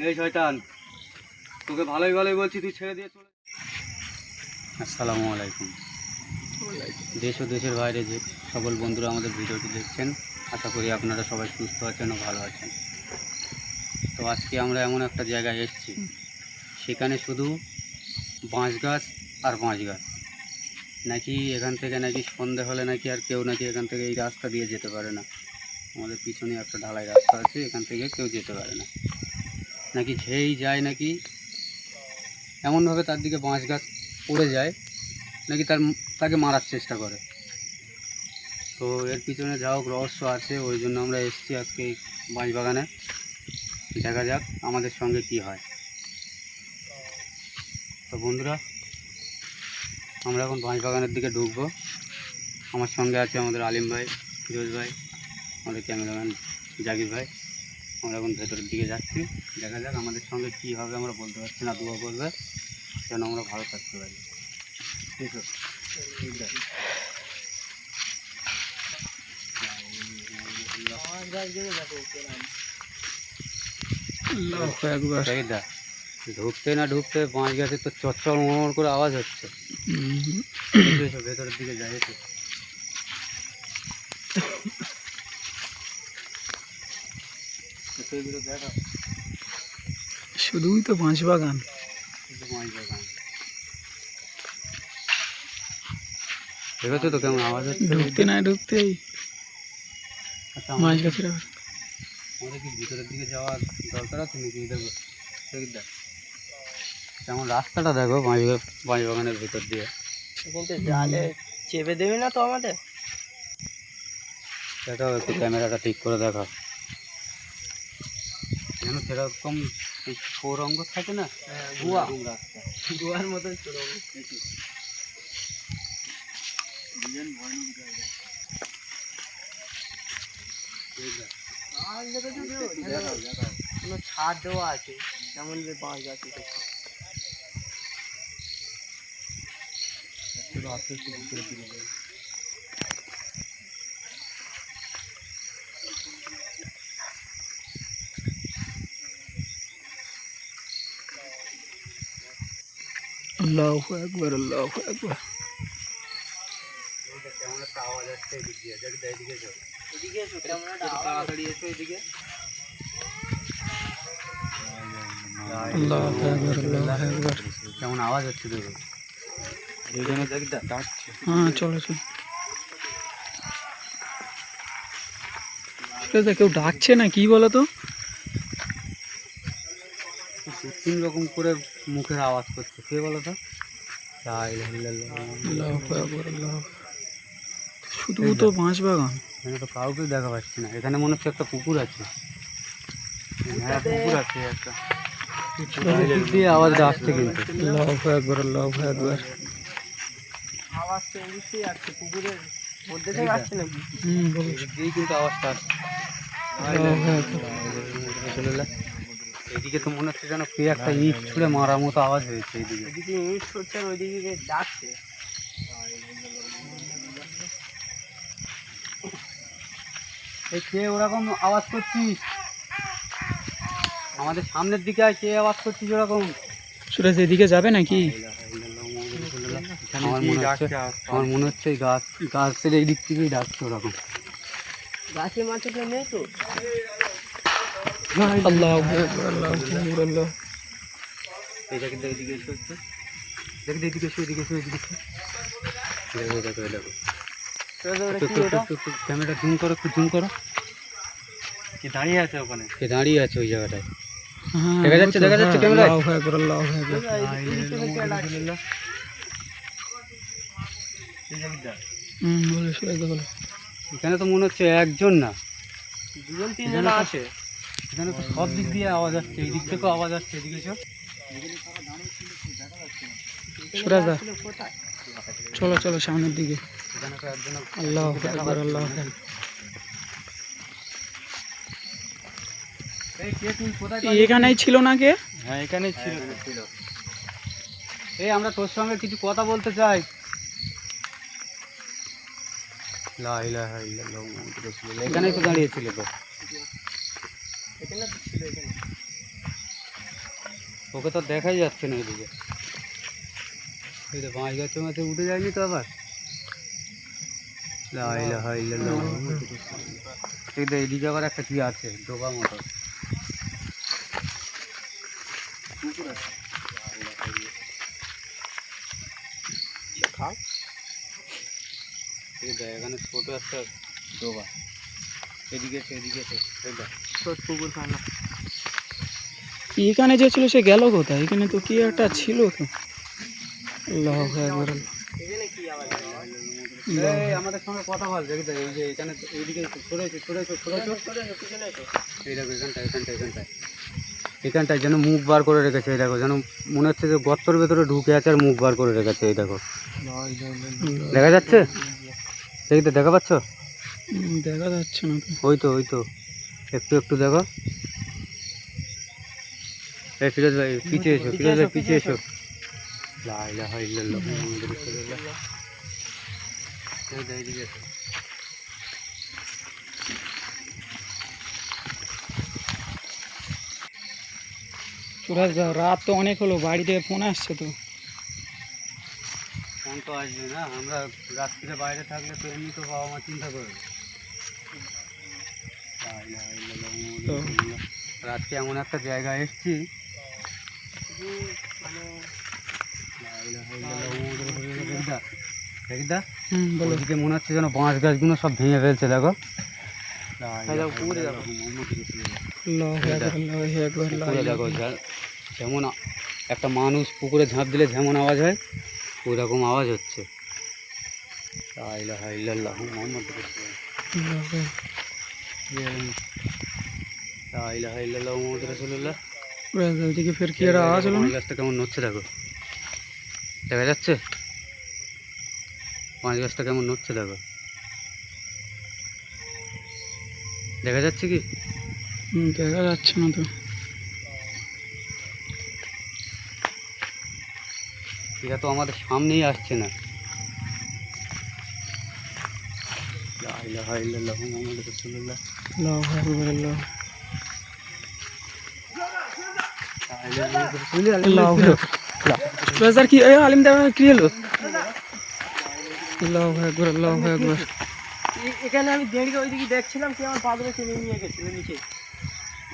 এই শয়তান, তোকে ভালোই ভালোই বলছি, তুই ছেড়ে দিয়ে চলে। আসসালামু আলাইকুম। দেশ ও দেশের বাইরে যে সকল বন্ধুরা আমাদের ভিডিওটি দেখছেন, আশা করি আপনারা সবাই সুস্থ আছেন ও ভালো আছেন। তো আজকে আমরা এমন একটা জায়গায় এসেছি, সেখানে শুধু বাঁশ গাছ আর বাঁশ গাছ। নাকি এখান থেকে নাকি সন্ধে হলে নাকি আর কেউ নাকি এখান থেকে এই রাস্তা দিয়ে যেতে পারে না। আমাদের পিছনে একটা ঢালাই রাস্তা আছে, এখান থেকে কেউ যেতে পারে না। নাকি যেই যায় নাকি এমনভাবে তার দিকে বাঁশ গাছ পড়ে যায়, নাকি তাকে মারার চেষ্টা করে। তো এর পিছনে যা হোক রহস্য আছে, ওই জন্য আমরা এসেছি আজকে এই বাঁশ বাগানে। দেখা যাক আমাদের সঙ্গে কি হয়। তো বন্ধুরা, আমরা এখন বাঁশ বাগানের দিকে ঢুকবো। আমার সঙ্গে আছে আমাদের আলিম ভাই, ফিরোজ ভাই, আমাদের ক্যামেরাম্যান জাকির ভাই। আমরা এখন ভেতরের দিকে যাচ্ছি। দেখা যাক আমাদের সঙ্গে কী হবে, আমরা বলতে পারছি না। দোয়া করবে যেন আমরা ভালো থাকতে পারি। ঠিক আছে? ঢুকতে না ঢুকতে বাঁশ গাছে তো চচ্চর মোড় করে আওয়াজ হচ্ছে। ভেতরের দিকে যাই তো। শুধুই তো বাঁশ বাগান। দেখেছো তো কেমন আওয়াজ হচ্ছে? ঢুকতে না ঢুকতেই বাঁশ গাছের আওয়াজ। আমাদের কি ভিতরের দিকে যাওয়ার দরকার আছে নাকি? দেখো যেমন রাস্তাটা দেখো বাঁশ বাগানের ভিতর দিয়ে। কিন্তু জালে চেপে দেবে না তো আমাদের? দেখাও একটু, ক্যামেরাটা ঠিক করে দেখাও। যেন সেরকম সৌরঙ্গ থাকে না, গুয়া রাস্তা গুয়ার মতন ছিল। কোনো ছাদ দেওয়া আছে, যেমন যে বাঁশ গাছ আল্লাহু আকবার, আল্লাহু আকবার। কেমন একটা আওয়াজ আসছে এদিক দিয়ে। এদিকে যাও, এদিকে এসো, কেমন একটা তাড়াতাড়ি এসো এদিকে। আল্লাহু আকবার, আল্লাহু আকবার। কেমন আওয়াজ হচ্ছে দেখো। এই জন্য ডাকছে। হ্যাঁ, চলো চলো। কেউ ডাকছে না কি বলো তো? 3 রকম করে মুখের আওয়াজ করছে। কে বলো তো? আল্লাহু আকবার, আল্লাহু। শুধু তো বাঁশ বাগান। এখানে তো কাউকে দেখা পাচ্ছি না। এখানে মনে হচ্ছে একটা পুকুর আছে। হ্যাঁ, পুকুর আছে একটা। দিয়ে আওয়াজটা আসছে কিন্তু। আল্লাহু আকবার, আল্লাহু আকবার। আওয়াজ তো এদিকেই আসছে, পুকুরের মধ্যে থেকে আসছে নাকি? বলো। দিয়েই কিন্তু আওয়াজটা আসছে। আল্লাহু আকবার। এদিকে তো মনে হচ্ছে যেন কে একটা ইট ছুঁড়ে মারার মতো আওয়াজ হয়েছে। এইদিকে এদিকে ইট ছড়ছে আর ওইদিকে ডাকছে। এই কে ওরকম আওয়াজ করছিস? আমাদের সামনের দিকে আয়, কে আওয়াজ করছিস ওরকম? সুরেশ এদিকে যাবে নাকি? আমার মনে হচ্ছে এই গাছের এই দিক থেকেই ডাকছে ওরকম। গাছে মাছে কেউ নেই তো? আল্লাহু আকবার, আল্লাহু আকবার, আল্লাহ। এই দেখে এদিকে এসে হচ্ছে, দেখে এদিকে এসো, এদিকে এসো, এদিকে এসো। দেখো ক্যামেরাটা জুম করো, একটু জুম করো। কে দাঁড়িয়ে আছে ওখানে? কে দাঁড়িয়ে আছে ওই জায়গাটায়? দেখা যাচ্ছে, দেখা যাচ্ছে ক্যামেরায়। আল্লাহু আকবার, আল্লাহু আকবার। বলো সুরেশ, বলো। এখানে তো মনে হচ্ছে একজন না, 2-3 আছে। এখানে তো সব দিক দিয়ে আওয়াজ আসছে। এই দিক থেকেও আওয়াজ আসছে। এদিকে এসো। সুরেশ দা, চলো চলো সামনের দিকে। এখানে তো একজন। আল্লাহু আকবার, আল্লাহু আকবার। এই কে তুই কোথায়? এখানেই ছিল না কে? হ্যাঁ, এখানেই ছিল। এই আমরা তোর সঙ্গে কিছু কথা বলতে চাই। লা ইলাহা ইল্লাল্লাহু মুহাম্মাদুর রাসূলুল্লাহ। এখানেই তো দাঁড়িয়েছিল তো। এখানে তো ছিল এখানে। ওকে তো দেখাই যাচ্ছে না এদিকে। এই তো বাঁশ গাছের মাঝে উঠে যায়নি তো আবার। লা ইলাহা ইল্লাল্লাহ। এই তো এদিকে আবার একটা কি আছে ডোবা মতো। খাও। এই দেখ এখানে ছোট একটা ডোবা। এদিকে এসে এদিকে এসে এই দেখ। তোর পুকুর খানা। এখানে যে ছিল সে গেল কোথায়? এখানে তো কি একটা ছিল তো। আল্লাহু আকবার। এখানে কি আওয়াজ হয়? এই আমাদের সঙ্গে কথা বল দেখি দেখ এই যে এখানে এইদিকে সরেছো পিছনে এসো। এই দেখো এখানটায় যেন মুখ বার করে রেখেছে। এই দেখো যেন মনে হচ্ছে যে গর্তর ভেতরে ঢুকে আছে আর মুখ বার করে রেখেছে। এই দেখো দেখা যাচ্ছে, দেখি তো দেখা পাচ্ছ? দেখা যাচ্ছে না তো। ওই তো একটু একটু দেখো। এই ফিরোজ ভাই পিছিয়ে এসো, ফিরোজ ভাই পিছিয়ে এসো। লা ইলাহা ইল্লাল্লাহ মুহাম্মাদুর রাসূলুল্লাহ। এই দেখ এইদিকে এসো। সুরাজ দা, রাত তো অনেক হলো, বাড়ি থেকে ফোন আসছে তো। ফোন তো আসবে না, আমরা রাত্রিরে বাইরে থাকলে তো এমনি তো বাবা মা চিন্তা করবে। লা ইলাহা ইল্লাল্লাহ মুহাম্মাদুর রাসূলুল্লাহ। রাত্রে এমন একটা জায়গায় এসেছি মানে লা ইলাহা ইল্লাল্লাহ মুহাম্মাদুর রাসূলুল্লাহ। দেখিদা বলো। ওদিকে মনে হচ্ছে যেন বাঁশ গাছগুলো সব ভেঙে ফেলছে দেখো। লা ইলাহা পুকুরে দেখো। ইল্লাল্লাহ মুহাম্মাদুর রাসূলুল্লাহ। আল্লাহু আকবার, আল্লাহু আকবার, লা পুকুরে ইলাহা দেখো যেমন একটা মানুষ পুকুরে ঝাঁপ দিলে যেমন আওয়াজ হয় ওই রকম আওয়াজ হচ্ছে। লা ইলাহা ইল্লাল্লাহ মুহাম্মাদুর রাসূলুল্লাহ। ইল্লাল্লাহ। লা ইলাহা ইল্লাল্লাহ মুহাম্মাদুর রাসূলুল্লাহ। সুরাজ দা, ওইদিকে ফের কি একটা আওয়াজ হলো না? পাঁচ গাছটা কেমন নড়ছে দেখো, দেখা যাচ্ছে? পাঁচ গাছটা কেমন নড়ছে দেখো, দেখা যাচ্ছে কি? দেখা যাচ্ছে না তো। এটা তো আমাদের সামনেই আসছে না। লা ইলাহা ইল্লাল্লাহ মুহাম্মাদুর রাসূলুল্লাহ। আল্লাহু আকবার, আল্লাহ। আল্লাহু আকবার। সুরাজ দা, কি আলিম দা কি হলো? আল্লাহু আকবার, আল্লাহু আকবার। এখানে আমি দেড়কে ওইদিকে দেখছিলাম, কি আমার পা ধরে টেনে নিয়ে গেছিল নিচে।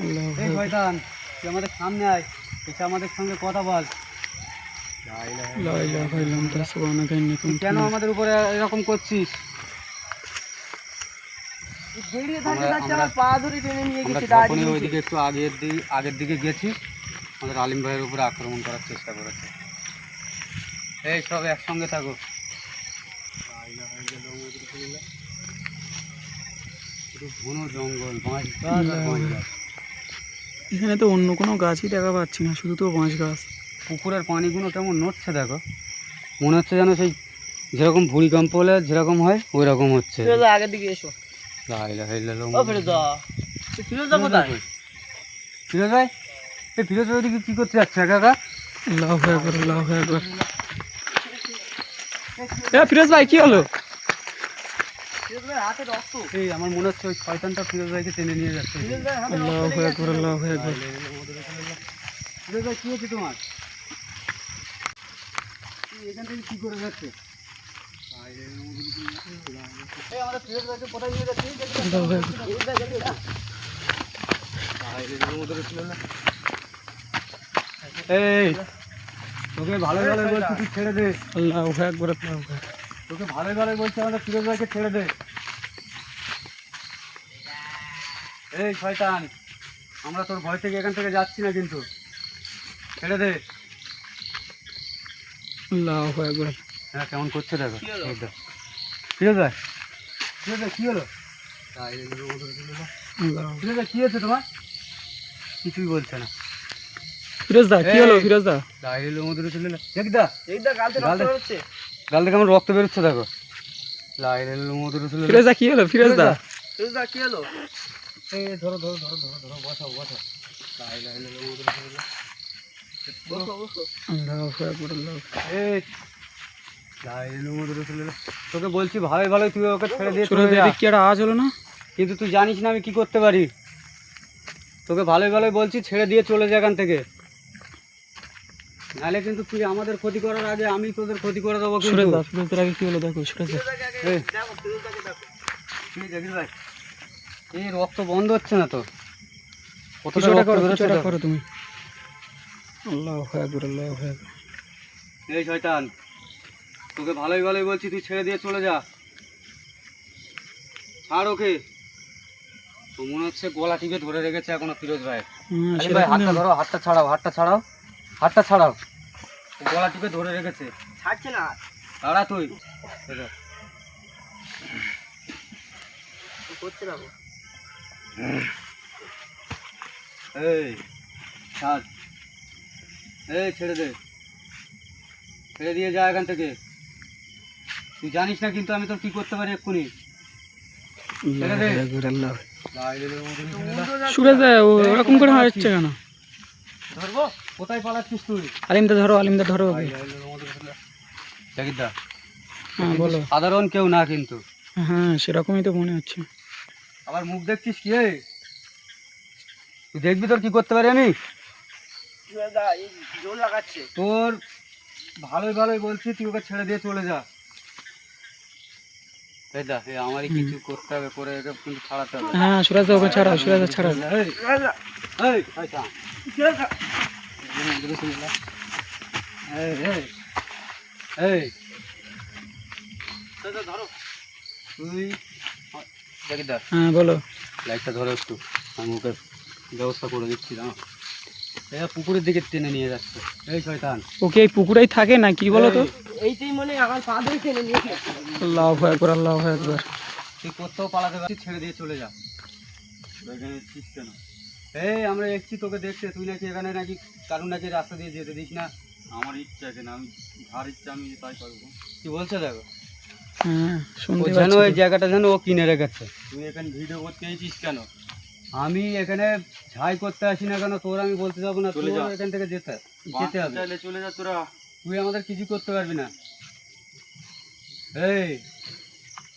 আল্লাহু এই আকবার। শয়তান তুই আমাদের সামনে আয়, এসে আমাদের সঙ্গে কথা বল। লা ইলাহা লা ইলাহা ইল্লাল্লাহ, আনতা সুবহানাকা ইন্নী তুই কুনতু কেন আমাদের উপরে এরকম করছিস? দেড়িয়ে থাকতে আমরা- থাকতে আমরা- আমার পা ধরে টেনে নিয়ে আমরা গেছে যখনই দাঁড়িয়ে। ওইদিকে একটু আগের দিকে গেছি আমাদের আলিম ভাইয়ের উপরে আক্রমণ করার চেষ্টা করেছে। এই সব একসঙ্গে থাকো। শুধু ঘন জঙ্গল, বাঁশ গাছ আর বাঁশ গাছ। এখানে তো অন্য কোনো গাছই দেখা পাচ্ছি না, শুধু তো বাঁশ গাছ। পুকুরের পানিগুলো কেমন নড়ছে দেখো, মনে হচ্ছে যেন সেই যেরকম ভূমিকম্প হলে যেরকম হয় ওই রকম হচ্ছে। ফিরোজা আগের দিকে এসো। লা ইলাহা ইল্লাল্লাহ। ও ফিরোজা, ফিরোজা কোথায়? ফিরোজ ভাই, এই ফিরোজ ভাই ওদিকে কি করতে যাচ্ছে একা একা? আল্লাহু আকবার, আল্লাহু আকবার। ফিরোজ ভাই কি হলো? ফিরোজ ভাই হাতে রক্ত। এই আমার মনে হচ্ছে ওই শয়তানটা ফিরোজ ভাইকে টেনে নিয়ে যাচ্ছে। ফিরোজ ভাই হাতে রক্ত আল্লাহু লেগে গেছে। আকবার, আল্লাহু আকবার। ফিরোজ ভাই কি হচ্ছে তোমার? তুই এখান থেকে কি করে যাচ্ছে? এই আমাদের ফিরোজ ভাইকে কোথায় নিয়ে যাচ্ছিস? আল্লাহু আকবার। ফিরোজ ভাই জলদি যা। এই তোকে ভালো ভালো বলছি তুই ছেড়ে দে। আল্লাহু আকবার, আল্লাহু আকবার। তোকে ভালো ভালো বলছি আমাদের ফিরোজ ভাইকে ছেড়ে দে। এই শয়তান, আমরা তোর ভয় থেকে এখান থেকে যাচ্ছি না কিন্তু, ছেড়ে দে। আল্লাহু আকবার। হ্যাঁ কেমন করছে দেখো। কি হলো? এই দেখ। ফিরোজ ভাই, ফিরোজ ভাই কি হলো? আল্লাহু। ফিরোজ ভাই কি হয়েছে তোমার? কিছুই বলছে না। ফিরোজ দা কি হলো? এই। ফিরোজ দা লাইলের মধ্যে চলে না দেখদা, এই দেখ গালতে রক্ত বেরোচ্ছে। গাল থেকে আমার রক্ত বেরোচ্ছে দেখো। লাইলের মধ্যে চলে ফিরোজ দা কি হলো? ফিরোজ দা ফিরোজ দা কি হলো? এই ধরো ধরো ধরো ধরো ধরো বসাও বসাও। লাইলের মধ্যে চলে বসো বসো। আল্লাহু আকবার, আল্লাহু আকবার। এই লাইলের মধ্যে চলে তোকে বলছি ভালোই ভালোই তুই ওকে ছেড়ে দিয়ে চলে সুরাজ যা। এদিকে কি একটা আওয়াজ হলো না? কিন্তু তুই জানিস না আমি কি করতে পারি। তোকে ভালোই ভালোই বলছি ছেড়ে দিয়ে চলে যা এখান থেকে, নাহলে কিন্তু তুই আমাদের ক্ষতি করার আগে আমি তোদের ক্ষতি করে দেবো কিন্তু। সুরেশ দা, সুরেশদের আগে কি হলো দেখো, সুরেশ দা। এই, তুই দেখিস ভাই, এই রক্ত বন্ধ হচ্ছে না তো, কতটা কিছুটা রক্ত করো, বেরোচ্ছে কিছুটা তো। করো তুমি। আল্লাহু আকবার, আল্লাহু আকবার। এই শয়তান, তোকে ভালোই ভালোই বলছি তুই ছেড়ে দিয়ে চলে যা, ছাড় ওকে। তো মনে হচ্ছে গলা টিপে ধরে রেখেছে এখনো ফিরোজ ভাই। হ্যাঁ, আলী ভাই হাতটা ধরো, হাতটা ছাড়াও, হাতটা ছাড়াও, হাতটা ছাড়াও, ও গলা টিপে ধরে রেখেছে, ছাড়ছে না, দাঁড়া তুই। এই দেখ। করছে না। এই ছাড়, এই ছেড়ে দে, ছেড়ে দিয়ে যা এখান থেকে। তুই জানিস না কিন্তু আমি তোর কি করতে পারি এক্ষুনি। ছেড়ে দে। আল্লাহু আকবার, আল্লাহু আকবার। লাইলের মধ্যে ছেড়ে দে। সুরেশ দা, ও ওরকম করে হাঁটছে কেন? ধরবো, কোথায় পালাচ্ছিস তুই? আলিমদা ধরো, আলিমদা ধরো ওকে। জাকিরদা, হ্যাঁ বলো। সাধারণ কেউ না কিন্তু, হ্যাঁ সেরকমই তো মনে হচ্ছে। আবার মুখ দেখছিস কি? এই, তুই দেখবি তোর কি করতে পারি আমি। জোর লাগাচ্ছে। তোর ভালোই ভালোই বলছি তুই ওকে ছেড়ে দিয়ে চলে যা। এই দেখ, এই আমারই কিছু করতে হবে, করে একে কিন্তু ছাড়াতে হবে। হ্যাঁ সুরেশ দা, ওকে ছাড়াও, সুরেশ দা ছাড়াও। এই, এই, শয়তান। এই, এই, এই, ধরো তুই। জাকিরদা, হ্যাঁ বলো। লাইটটা ধরো একটু, আমি ওকে ব্যবস্থা করে দিচ্ছি না। এরা পুকুরের দিকে টেনে নিয়ে যাচ্ছে। এই শয়তান, ওকে এই পুকুরেই থাকে না কি বলো তো? এইটাই মনে হয় আমার পা ধরে টেনে নিয়ে গেছে। আল্লাহু আকবার, আল্লাহু আকবার। তুই কোথাও পালাতে পারছিস, ছেড়ে দিয়ে চলে যা। তুই এখানে এসছিস কেন? এই আমরা এসছি তোকে দেখতে, তুই নাকি এখানে নাকি কারণ নাকি রাস্তা দিয়ে যেতে দিস না। আমার ইচ্ছা আছে না, আমি ধার ইচ্ছা আমি তাই করবো। কি বলছে দেখো, হ্যাঁ ও শুনতে যেন পাচ্ছি এই তো। জায়গাটা যেন ও কিনে রেখেছে। তুই এখানে ভিডিও করতে এসেছিস কেন? আমি এখানে ঝাই করতে আসি না কেন, তোর আমি বলতে যাবো না, তোর এখান থেকে যেতে হবে। চলে যা তোরা, তুই আমাদের কিছু করতে পারবি না। এই,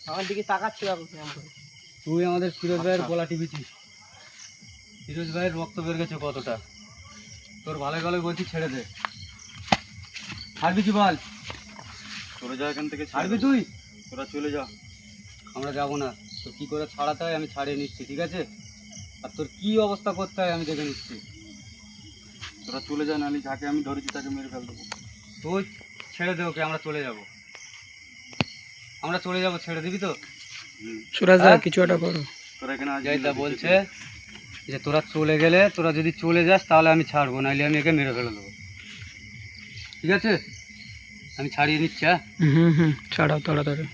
আমার দিকে তাকাচ্ছে এখন কেমন করে। তুই আমাদের ফিরোজ ভাইয়ের গলা টিপিছিস, ফিরোজ ভাইয়ের রক্ত বের গেছে কতটা। তোর ভালো ভালো বলছি ছেড়ে দে, ছাড়বি কি বল? চলে যা এখান থেকে, ছাড়বি তুই? তোরা চলে যা, আমরা যাবো না। তো কি করে ছাড়াতে হয় আমি ছাড়িয়ে নিচ্ছি, ঠিক আছে? আর তোর কি অবস্থা করতে হয় আমি দেখে নিচ্ছি। তোরা চলে যা, নাহলে যাকে আমি ধরেছি তাকে মেরে ফেল দেবো। তুই ছেড়ে দে ওকে, আমরা চলে যাব, আমরা চলে যাব, ছেড়ে দিবি তো? সুরেশ দা কিছু একটা করো। তোরা এখানে জাহিদা বলছে যে তোরা চলে গেলে, তোরা যদি চলে যাস তাহলে আমি ছাড়বো, নাহলে আমি একে মেরে ফেলে দেবো, ঠিক আছে? আমি ছাড়িয়ে নিচ্ছি। হ্যাঁ হুম হুম, ছাড়াও তাড়াতাড়ি।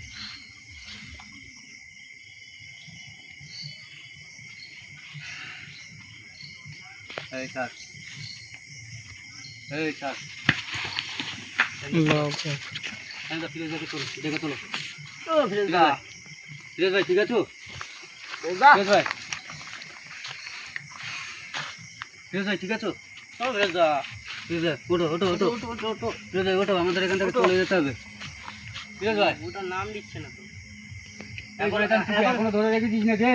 এই ছাড়, এই ছাড়। আল্লাহু আকবার। ফিরোজ ভাইকে তোলো, দেখে তোলো। ও ফিরোজ দা, ফিরোজ ভাই ঠিক আছো? ফিরোজ দা, ফিরোজ ভাই, ফিরোজ ভাই ঠিক আছো? ও ফিরোজ দা, ফিরোজ ভাই ওঠো, ওঠো, ওঠো, ওঠো, ওঠো, ওঠো। ফিরোজ ভাই ওঠো, আমাদের এখান থেকে চলে যেতে হবে। ফিরোজ ভাই, ওটার নাম দিচ্ছে না তো, এই শয়তান তুই এখনো ধরে রেখেছিস না রে?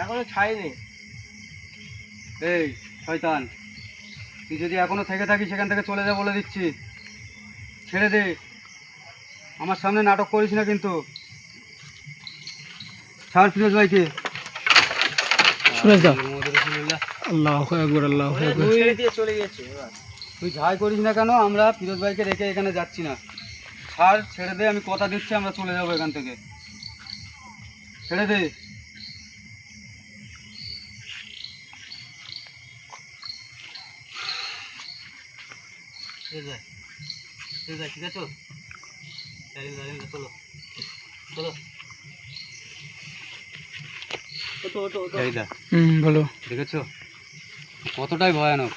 এখনো ছাড়েনি। এই শয়তান, তুই যদি এখনো থেকে থাকিস সেখান থেকে চলে যা বলে দিচ্ছি, ছেড়ে দে। আমার সামনে নাটক করিস না কিন্তু। ছাড় ফিরোজ ভাইকে। সুরেশ দা, আল্লাহু আকবার, আল্লাহু আকবার। ছেড়ে দিয়ে চলে গেছে এবার। তুই ঝাই করিস না কেন, আমরা ফিরোজ ভাইকে রেখে এখানে যাচ্ছি না। ছাড়, ছেড়ে দে, আমি কথা দিচ্ছি আমরা চলে যাবো এখান থেকে, ছেড়ে দে। ফিরোজ ভাই, ফিরোজ ভাই ঠিক আছো? চলো, চলো। ওঠো, ওঠো, ওঠো। জাহিদা, হুম বলো। দেখেছো কতটাই ভয়ানক?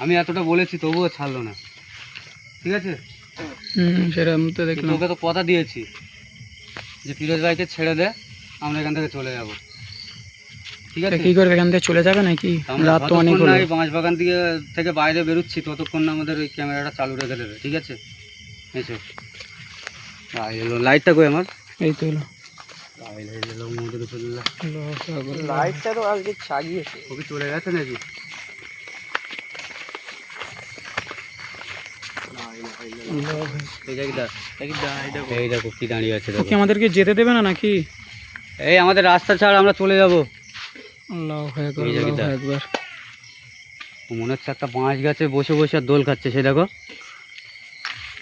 আমি এতটা বলেছি তবুও ছাড়লো না, ঠিক আছে? হুম সেটা আমি তো দেখলাম। তোকে তো কথা দিয়েছি যে ফিরোজ ভাইকে ছেড়ে দে, আমরা এখান থেকে চলে যাব, ঠিক আছে? কি করবে, এখান থেকে চলে যাবে নাকি? আমরা রাত তো অনেক যতক্ষণ হলো। না এই বাঁশবাগান থেকে বাইরে বেরোচ্ছি ততক্ষণ না আমাদের ওই ক্যামেরাটা চালু রেখে দেবে, ঠিক আছে? এসো। এলো লাইটটা কই আমার? এই তো হলো। লা ইলাহা ইল্লাল্লাহু মুহাম্মাদুর রাসূলুল্লাহ। আল্লাহু আকবার। লাইটটা তো আজকে চাগিয়েছে। ও কি চলে গেছে নাকি? আল্লাহু আকবার। এই জায়গাটা দেখি দেখো। এই দেখো কি দাঁড়িয়ে আছে ও দেখো। কি আমাদেরকে যেতে দেবে না নাকি? এই আমাদের রাস্তা ছাড়, আমরা চলে যাব। আল্লাহু আকবার, এই জায়গাটা। আল্লাহু আকবার। মনে হচ্ছে একটা বাঁশ গাছে বসে বসে আর দোল খাচ্ছে, সে দেখো।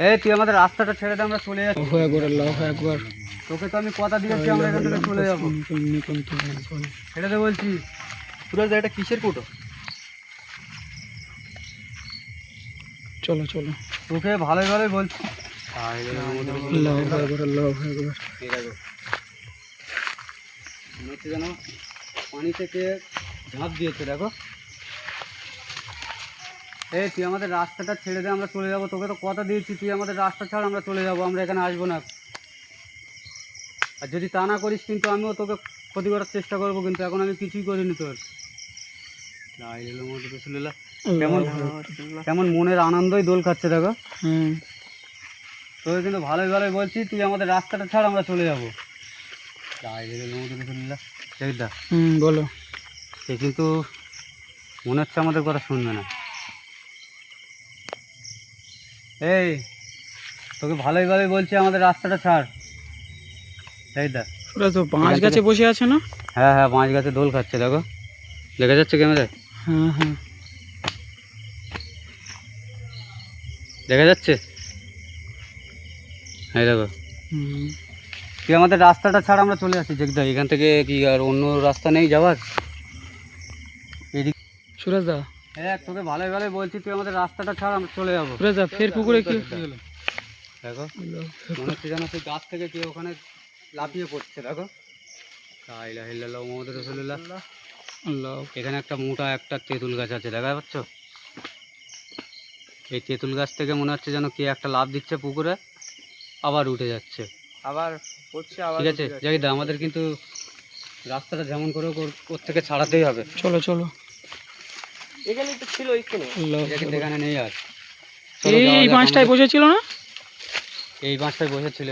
এই তুই আমাদের রাস্তাটা ছেড়ে দে, আমরা চলে যাচ্ছি। আল্লাহু আকবার, আল্লাহু আকবার। তোকে তো আমি কথা দিয়েছি আমরা এখান থেকে চলে যাবো। ছেড়ে দে বলছি। সুরাজ এটা কিসের কোটো? চলো চলো। তোকে ভালোই ভালোই বলছি। আল্লাহু আকবার, আল্লাহু আকবার। এই দেখো মনে হচ্ছে যেন পানি থেকে ঝাঁপ দিয়েছে, দেখো। এই তুই আমাদের রাস্তাটা ছেড়ে দে, আমরা চলে যাবো। তোকে তো কথা দিয়েছি, তুই আমাদের রাস্তা ছাড়, আমরা চলে যাবো, আমরা এখানে আসবো না। আর যদি তা না করিস কিন্তু আমিও তোকে ক্ষতি করার চেষ্টা করবো, কিন্তু এখন আমি কিছুই করিনি তোর। লা ইলাহা ইল্লাল্লাহু মুহাম্মাদুর রাসূলুল্লাহ। কেমন কেমন মনের আনন্দই দোল খাচ্ছে দেখো। হুম। তোকে কিন্তু ভালোই ভালোই বলছি, তুই আমাদের রাস্তাটা ছাড়, আমরা চলে যাবো। লা ইলাহা ইল্লাল্লাহু মুহাম্মাদুর রাসূলুল্লাহ। দেখ বলো। সে কিন্তু মনে হচ্ছে আমাদের কথা শুনবে না। এই তোকে ভালোই ভালোই বলছি, আমাদের রাস্তাটা ছাড়। তাই দা ওরা তো বাঁশ গাছে বসে আছে না? হ্যাঁ হ্যাঁ, বাঁশ গাছে দোল খাচ্ছে দেখো, দেখা যাচ্ছে ক্যামেরায়? হ্যাঁ হ্যাঁ। দেখা যাচ্ছে? হ্যাঁ দেখো। হুম। তুই আমাদের রাস্তাটা ছাড়, আমরা চলে আসছি। দেখদা এখান থেকে কি আর অন্য রাস্তা নেই যাওয়ার? এদিক সুরাজ দা, হ্যাঁ, তোকে ভালোই ভালোই বলছি, তুই আমাদের রাস্তাটা ছাড়, আমরা চলে যাবো। সুরাজ দা ফের পুকুরে কি হলো? দেখো মনে হচ্ছে যেন সেই গাছ থেকে কেউ ওখানে লাফিয়ে পড়ছে, দেখো। লা ইলাহা ইল্লাল্লাহু মুহাম্মাদুর রাসূলুল্লাহ। আল্লাহ। এখানে একটা মোটা একটা তেঁতুল গাছ আছে, দেখা পাচ্ছ? এই তেঁতুল গাছ থেকে মনে হচ্ছে যেন কে একটা লাফ দিচ্ছে পুকুরে, আবার উঠে যাচ্ছে। আবার পড়ছে, আবার ঠিক আছে জাহিদা, আমাদের কিন্তু রাস্তাটা যেমন করে ওর থেকে ছাড়াতেই হবে। চলো চলো। এখানে তো ছিল এখানে। আল্লাহ। এটা কিন্তু এখানে নেই আর। চলো এই যাওয়া এই যাক, বাঁশটায় বসেছিল না? এই বাঁশটায় বসেছিল,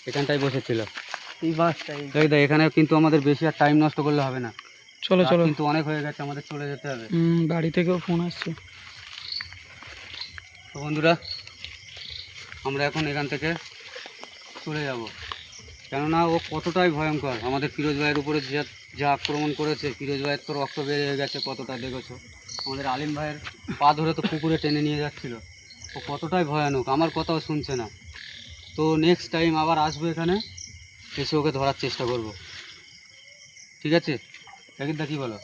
এখানটায় বসেছিল। এই বাসটাই। জাহিদা এখানে কিন্তু আমাদের বেশি আর টাইম নষ্ট করলে হবে না। চলো রাত চলো। কিন্তু অনেক হয়ে গেছে, আমাদের চলে যেতে হবে। বাড়ি থেকেও ফোন আসছে। তো বন্ধুরা, আমরা এখন এখান থেকে চলে যাব, কেননা ও কতটাই ভয়ঙ্কর। আমাদের ফিরোজ ভাইয়ের উপরে যা আক্রমণ করেছে, ফিরোজ ভাইয়ের তো রক্ত বেরিয়ে গেছে কতটা, দেখেছো? আমাদের আলিম ভাইয়ের পা ধরে তো পুকুরে টেনে নিয়ে যাচ্ছিল। ও কতটাই ভয়ানক, আমার কথাও শুনছে না। তো নেক্সট টাইম আবার আসবো এখানে, এসে ওকে ধরার চেষ্টা করব। ঠিক আছে জাকির দা, কি বলো?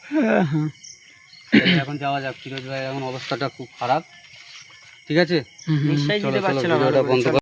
হ্যাঁ হ্যাঁ। এখন যাওয়া যাক, ফিরোজ ভাইয়ের এখন অবস্থাটা খুব খারাপ। ঠিক আছে, হুম হুম। নিশ্চয়ই চলো দিতে চলো, পারছে না ভিডিওটা ভালো করে, বন্ধ চলো। কর।